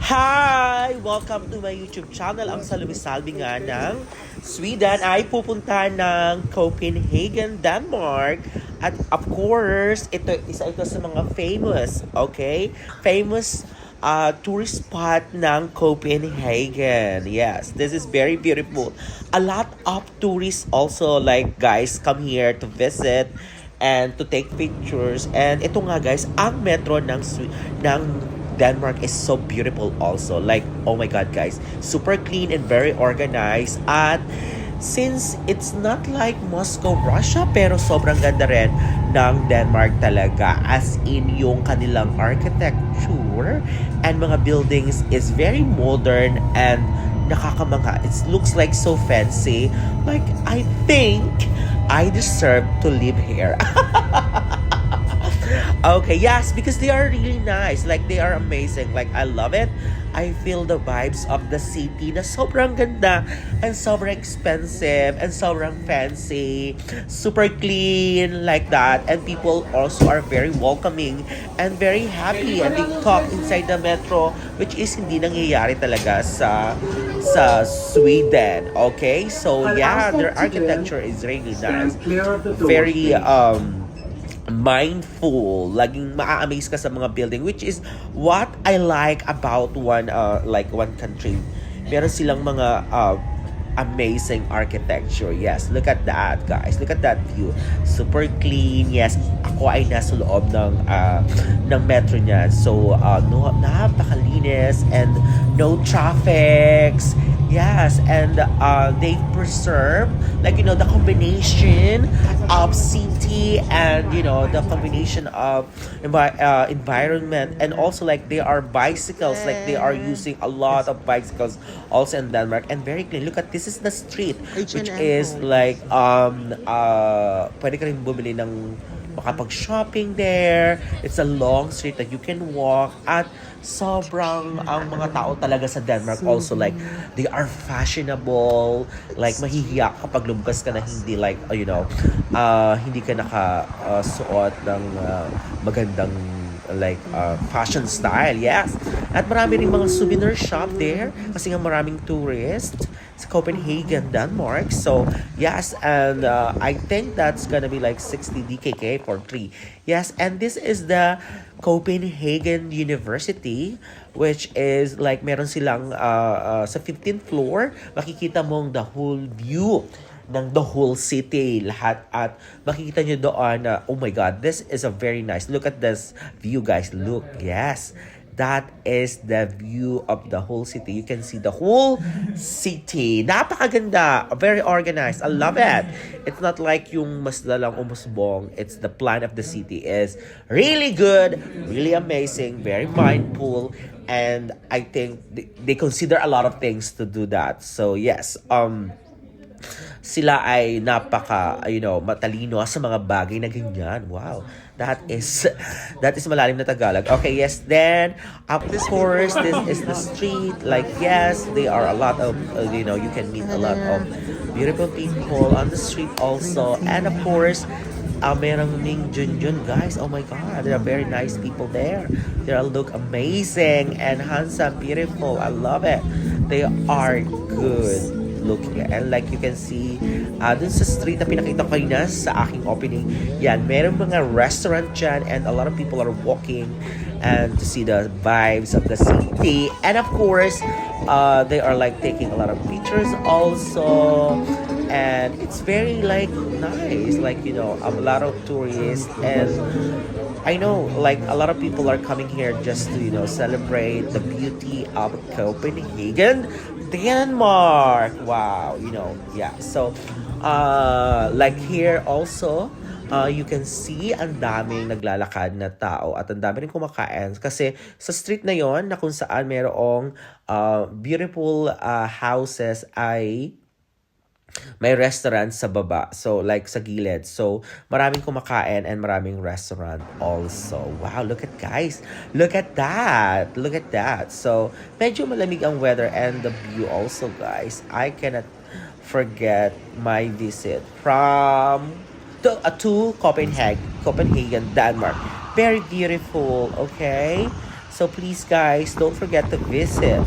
Hi! Welcome to my YouTube channel. Ang salumisalbi nga ng Sweden ay pupunta ng Copenhagen, Denmark. At of course, isa ito sa mga famous, okay? Famous tourist spot ng Copenhagen. Yes, this is very beautiful. A lot of tourists also like guys come here to visit and to take pictures. And ito nga guys, ang metro ng Denmark is so beautiful also. Like, oh my God, guys. Super clean and very organized. At since it's not like Moscow, Russia, pero sobrang ganda rin ng Denmark talaga. As in, yung kanilang architecture and mga buildings is very modern and nakakamangha. It looks like so fancy. Like, I think I deserve to live here. Okay, yes, because they are really nice. Like, they are amazing. Like, I love it. I feel the vibes of the city na sobrang ganda and sobrang expensive and sobrang fancy. Super clean, like that. And people also are very welcoming and very happy. And they talk inside the metro, which is hindi nangyayari talaga sa Sweden. Okay? So, yeah, their architecture is really nice. Very, mindful, laging maa-amaze ka sa mga building, which is what I like about one country. Meron silang mga amazing architecture. Yes, look at that, guys. Look at that view. Super clean. Yes, ako ay nasa loob ng metro niya. So, no, napakalinis and no traffics. Yes, and they preserve, like, the combination of city and, the combination of environment. And also, like, they are bicycles. Like, they are using a lot of bicycles also in Denmark. And very clean. Look at, this is the street, which is like, pwede ka rin bumili ng makapag-shopping there. It's a long street that you can walk. At sobrang ang mga tao talaga sa Denmark also, like, they are fashionable. Like, mahihiya kapag lumabas ka na hindi like, hindi ka suot ng magandang like fashion style. Yes. At marami ring mga souvenir shop there kasi nga maraming tourists sa Copenhagen, Denmark. So, yes, and I think that's gonna be like 60 DKK for 3. Yes, and this is the Copenhagen University, which is like meron silang sa 15th floor, makikita mong the whole view ng the whole city, lahat. At makikita nyo doon na, oh my God, this is a very nice, look at this view, guys. Look, yes, that is the view of the whole city. You can see the whole city. Napakaganda, very organized. I love it. It's not like yung mas lalang umusbong. It's the plan of the city is really good, really amazing, very mindful. And I think they consider a lot of things to do that. So yes, sila ay napaka, matalino sa mga bagay na ganyan. Wow. That is malalim na Tagalog. Okay, yes. Then, of course, this is the street. Like, yes, there are a lot of, you can meet a lot of beautiful people on the street also. And of course, merong Ning Junjun, guys. Oh my God, there are very nice people there. They all look amazing and handsome, beautiful. I love it. They are good looking. And like you can see, dun sa street na pinakita ko na sa aking opening, yan, meron mga restaurant dyan and a lot of people are walking and to see the vibes of the city. And of course, they are like taking a lot of pictures also. And it's very like nice, like, a lot of tourists. And I know, like, a lot of people are coming here just to, celebrate the beauty of Copenhagen, Denmark. Wow, yeah. So, like here also, you can see ang daming naglalakad na tao at ang dami rin kumakain. Kasi sa street na yon na kung saan mayroong beautiful houses ay may restaurant sa baba. So, like sa gilid. So, maraming kumakain and maraming restaurant also. Wow, look at guys. Look at that. Look at that. So, medyo malamig ang weather and the view also, guys. I cannot forget my visit to Copenhagen, Denmark. Very beautiful, okay? So please guys, don't forget to visit